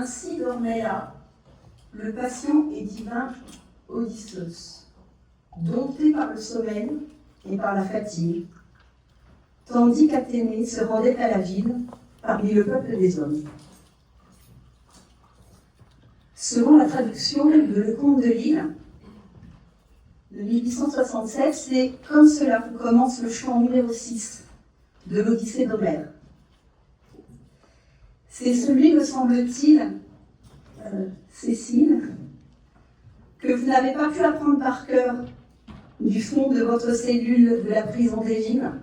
Ainsi dormait là le patient et divin Odysseus, dompté par le sommeil et par la fatigue, tandis qu'Athénée se rendait à la ville parmi le peuple des hommes. Selon la traduction de Le Comte de Lille, de 1867, c'est comme cela que commence le chant numéro 6 de l'Odyssée d'Homère. C'est celui, me semble-t-il, Cécile, que vous n'avez pas pu apprendre par cœur du fond de votre cellule de la prison d'Évine,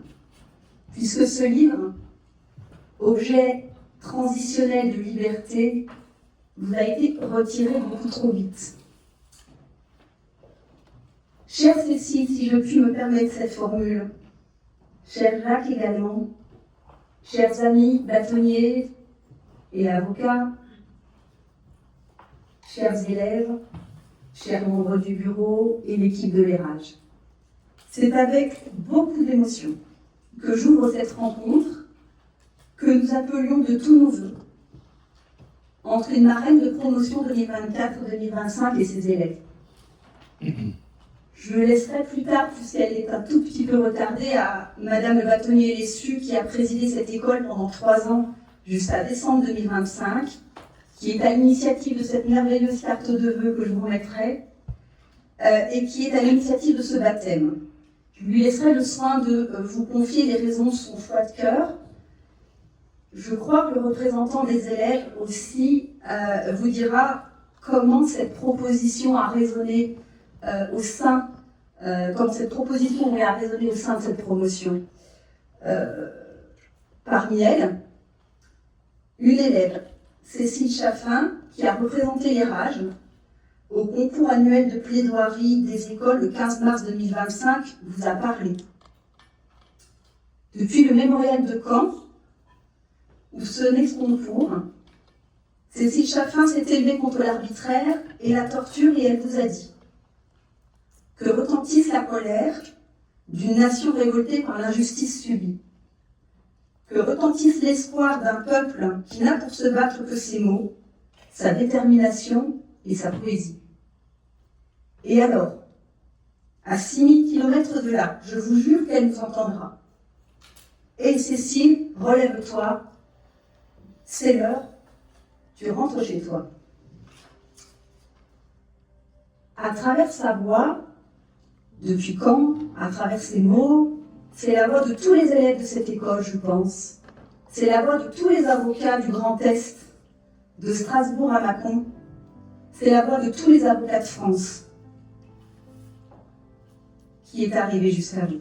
puisque ce livre, objet transitionnel de liberté, vous a été retiré beaucoup trop vite. Chère Cécile, si je puis me permettre cette formule, cher Jacques également, chers amis bâtonniers et avocats, chers élèves, chers membres du bureau et l'équipe de l'Érage, c'est avec beaucoup d'émotion que j'ouvre cette rencontre que nous appelions de tous nos vœux entre une marraine de promotion 2024-2025 et ses élèves. Je laisserai plus tard, puisqu'elle est un tout petit peu retardée, à Madame le bâtonnier Lessu, qui a présidé cette école pendant 3 ans, jusqu'à décembre 2025, qui est à l'initiative de cette merveilleuse carte de vœux que je vous remettrai, et qui est à l'initiative de ce baptême. Je lui laisserai le soin de vous confier les raisons de son choix de cœur. Je crois que le représentant des élèves aussi vous dira comment cette proposition a résonné au sein, comment cette proposition a résonné au sein de cette promotion. Parmi elles, une élève, Cécile Chaffin, qui a représenté l'Érage au concours annuel de plaidoirie des écoles le 15 mars 2025, vous a parlé. Depuis le mémorial de Caen, où se naît ce concours, Cécile Chaffin s'est élevée contre l'arbitraire et la torture et elle vous a dit que retentisse la colère d'une nation révoltée par l'injustice subie, que retentisse l'espoir d'un peuple qui n'a pour se battre que ses mots, sa détermination et sa poésie. Et alors, à 6000 km de là, je vous jure qu'elle nous entendra. Et Cécile, relève-toi, c'est l'heure, tu rentres chez toi. À travers sa voix, depuis quand, à travers ses mots, c'est la voix de tous les élèves de cette école, je pense. C'est la voix de tous les avocats du Grand Est, de Strasbourg à Mâcon. C'est la voix de tous les avocats de France qui est arrivée jusqu'à vous.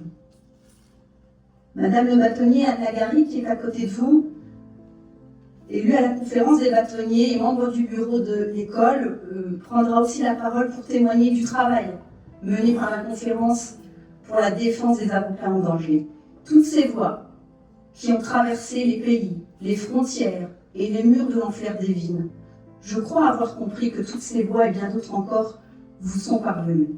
Madame le bâtonnier Anne Lagari, qui est à côté de vous, élue à la conférence des bâtonniers et membre du bureau de l'école, prendra aussi la parole pour témoigner du travail mené par la conférence pour la défense des avocats en danger. Toutes ces voix qui ont traversé les pays, les frontières et les murs de l'enfer d'Évine, je crois avoir compris que toutes ces voix et bien d'autres encore vous sont parvenues.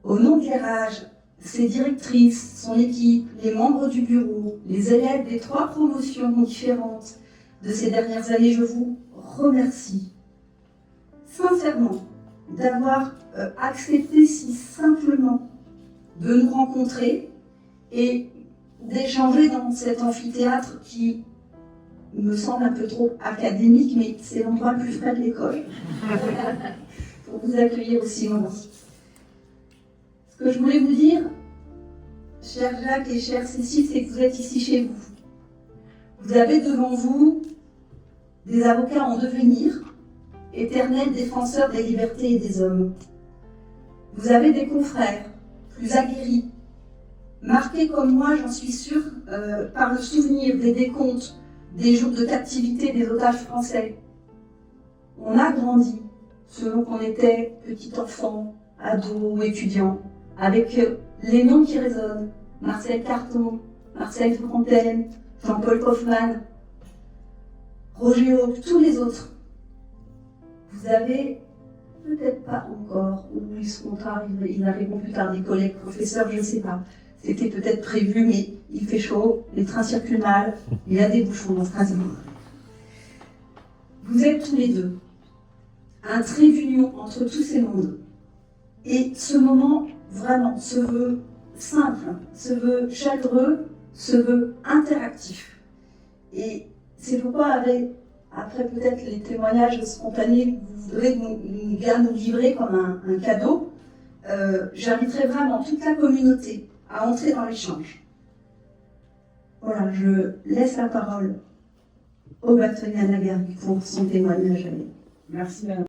Au nom de l'Érage, ses directrices, son équipe, les membres du bureau, les élèves des 3 promotions différentes de ces dernières années, je vous remercie sincèrement d'avoir accepté si simplement de nous rencontrer et d'échanger dans cet amphithéâtre qui me semble un peu trop académique, mais c'est l'endroit le plus frais de l'école pour vous accueillir aussi longtemps. Ce que je voulais vous dire, cher Jacques et chère Cécile, c'est que vous êtes ici chez vous. Vous avez devant vous des avocats en devenir, éternels défenseurs des libertés et des hommes. Vous avez des confrères plus aguerris, marqués comme moi, j'en suis sûre, par le souvenir des décomptes des jours de captivité des otages français. On a grandi selon qu'on était petit enfant, ado ou étudiant, avec les noms qui résonnent, Marcel Carton, Marcel Fontaine, Jean-Paul Kaufmann, Roger Haupt, tous les autres. Vous avez peut-être pas encore, ou ils arriveront plus tard, des collègues professeurs, je ne sais pas. C'était peut-être prévu, mais il fait chaud, les trains circulent mal, il y a des bouchons dans Strasbourg. Vous êtes tous les deux un trait d'union entre tous ces mondes. Et ce moment, vraiment, se veut simple, se veut chaleureux, se veut interactif. Et c'est pourquoi, après peut-être les témoignages spontanés que vous voudrez bien nous livrer comme un cadeau, j'inviterai vraiment toute la communauté à entrer dans l'échange. Voilà, je laisse la parole au bâtonnier Anagari pour son témoignage. Merci, madame.